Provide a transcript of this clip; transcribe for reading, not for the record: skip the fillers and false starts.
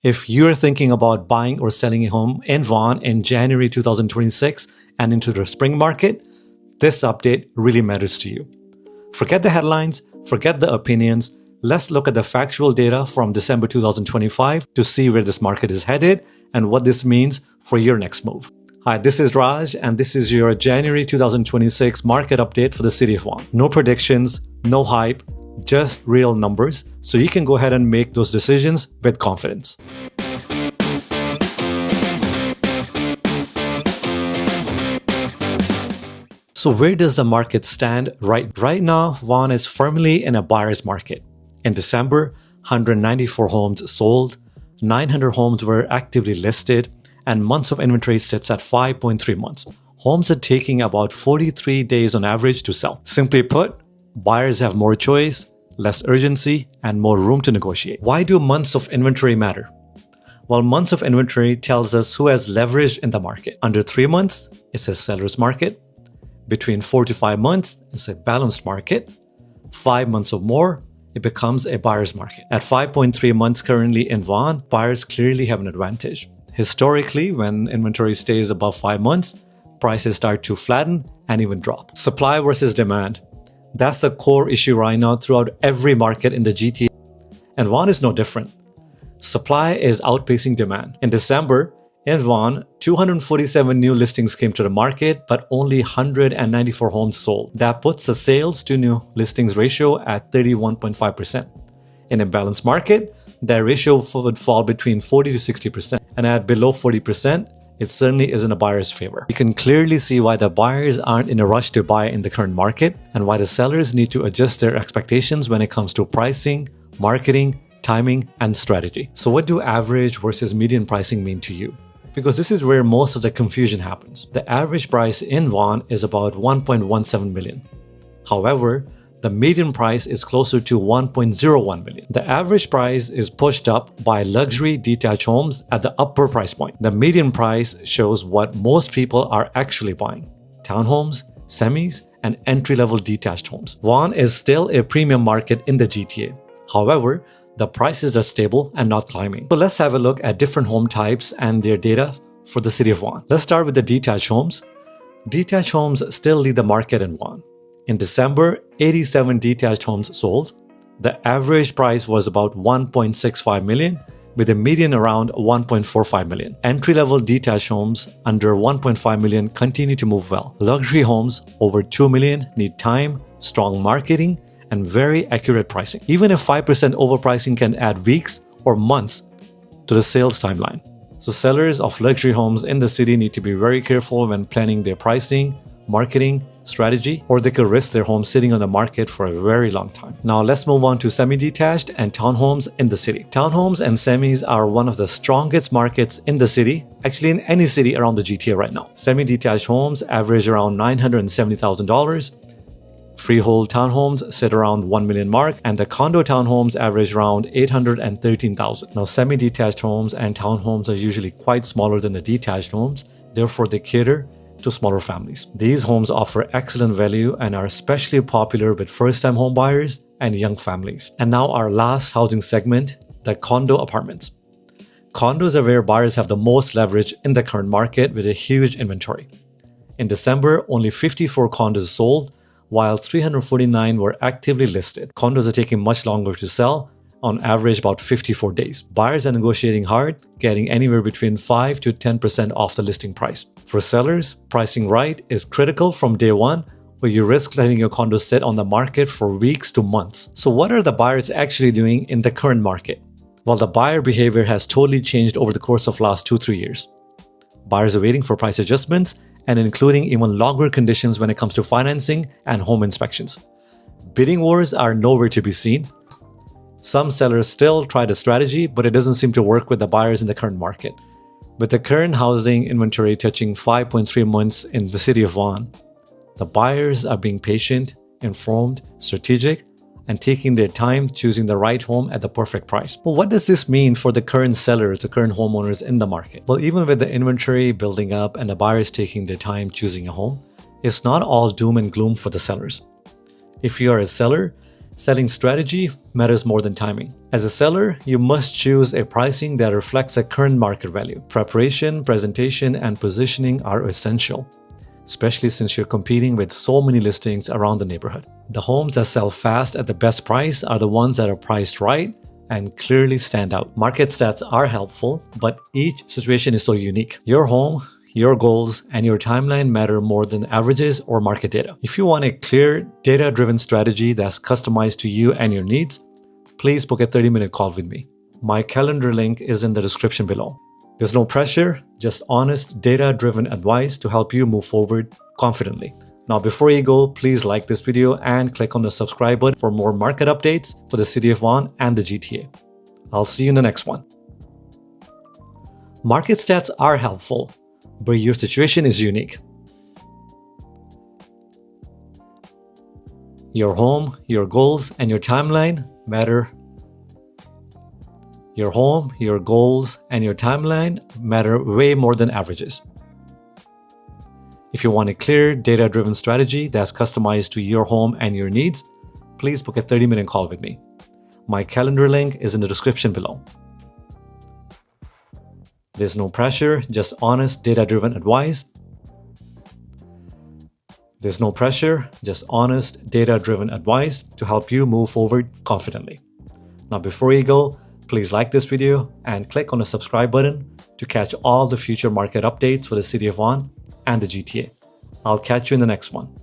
If you're thinking about buying or selling a home in Vaughan in January 2026 and into the spring market, this update really matters to you. Forget the headlines, forget the opinions. Let's look at the factual data from December 2025 to see where this market is headed and what this means for your next move. Hi, this is Raj, and this is your January 2026 market update for the city of Vaughan. No predictions, no hype, just real numbers, so you can go ahead and make those decisions with confidence. So where does the market stand right now? Vaughan is firmly in a buyer's market. In December, 194 homes sold, 900 homes were actively listed, and months of inventory sits at 5.3 months. Homes are taking about 43 days on average to sell. Simply put, buyers have more choice, less urgency, and more room to negotiate. Why do months of inventory matter? Well, months of inventory tells us who has leverage in the market. Under 3 months, it's a seller's market. Between 4 to 5 months, it's a balanced market. 5 months or more, it becomes a buyer's market. At 5.3 months currently in Vaughan, buyers clearly have an advantage. Historically, when inventory stays above 5 months, prices start to flatten and even drop. Supply versus demand. That's the core issue right now throughout every market in the GTA, and Vaughan is no different. Supply is outpacing demand. In December, in Vaughan, 247 new listings came to the market, but only 194 homes sold. That puts the sales to new listings ratio at 31.5%. In a balanced market, that ratio would fall between 40 to 60%, and at below 40%, it certainly isn't a buyer's favor. You can clearly see why the buyers aren't in a rush to buy in the current market and why the sellers need to adjust their expectations when it comes to pricing, marketing, timing, and strategy. So what do average versus median pricing mean to you? Because this is where most of the confusion happens. The average price in Vaughan is about 1.17 million. However, the median price is closer to 1.01 million. The average price is pushed up by luxury detached homes at the upper price point. The median price shows what most people are actually buying: townhomes, semis, and entry-level detached homes. Vaughan is still a premium market in the GTA. However, the prices are stable and not climbing. So let's have a look at different home types and their data for the city of Vaughan. Let's start with the detached homes. Detached homes still lead the market in Vaughan. In December, 87 detached homes sold. The average price was about 1.65 million, with a median around 1.45 million. Entry-level detached homes under 1.5 million continue to move well. Luxury homes over 2 million need time, strong marketing, and very accurate pricing. Even if 5% overpricing can add weeks or months to the sales timeline. So sellers of luxury homes in the city need to be very careful when planning their pricing, marketing strategy, or they could risk their home sitting on the market for a very long time. Now let's move on to semi-detached and townhomes in the city. Townhomes and semis are one of the strongest markets in the city, actually in any city around the GTA right now. Semi-detached homes average around $970,000. Freehold townhomes sit around 1 million mark, and the condo townhomes average around 813,000. Now semi-detached homes and townhomes are usually quite smaller than the detached homes, therefore they cater to smaller families. These homes offer excellent value and are especially popular with first-time home buyers and young families. And now our last housing segment, the condo apartments. Condos are where buyers have the most leverage in the current market with a huge inventory. In December, only 54 condos sold, while 349 were actively listed. Condos are taking much longer to sell, on average about 54 days. Buyers are negotiating hard, getting anywhere between 5 to 10% off the listing price. For sellers, pricing right is critical from day one, where you risk letting your condo sit on the market for weeks to months. So what are the buyers actually doing in the current market? Well, the buyer behavior has totally changed over the course of last 2-3 years. Buyers are waiting for price adjustments and including even longer conditions when it comes to financing and home inspections. Bidding wars are nowhere to be seen. Some sellers still try the strategy, but it doesn't seem to work with the buyers in the current market. With the current housing inventory touching 5.3 months in the city of Vaughan, the buyers are being patient, informed, strategic, and taking their time choosing the right home at the perfect price. Well, what does this mean for the current sellers, the current homeowners in the market? Well, even with the inventory building up and the buyers taking their time choosing a home, it's not all doom and gloom for the sellers. If you are a seller, Selling strategy matters more than timing. As a seller, you must choose a pricing that reflects a current market value. Preparation, presentation, and positioning are essential, especially since you're competing with so many listings around the neighborhood. The homes that sell fast at the best price are the ones that are priced right and clearly stand out. Market stats are helpful, but each situation is so unique. Your home, your goals, and your timeline matter more than averages or market data. If you want a clear, data-driven strategy that's customized to you and your needs, please book a 30-minute call with me. My calendar link is in the description below. There's no pressure, just honest, data-driven advice to help you move forward confidently. Now, before you go, please like this video and click on the subscribe button for more market updates for the city of Vaughan and the GTA. I'll see you in the next one. Market stats are helpful, but your situation is unique. Your home, your goals, and your timeline matter. Your home, your goals, and your timeline matter way more than averages. If you want a clear, data-driven strategy that's customized to your home and your needs, please book a 30-minute call with me. My calendar link is in the description below. There's no pressure, just honest, data-driven advice. There's no pressure, just honest, data-driven advice to help you move forward confidently. Now, before you go, please like this video and click on the subscribe button to catch all the future market updates for the city of Vaughan and the GTA. I'll catch you in the next one.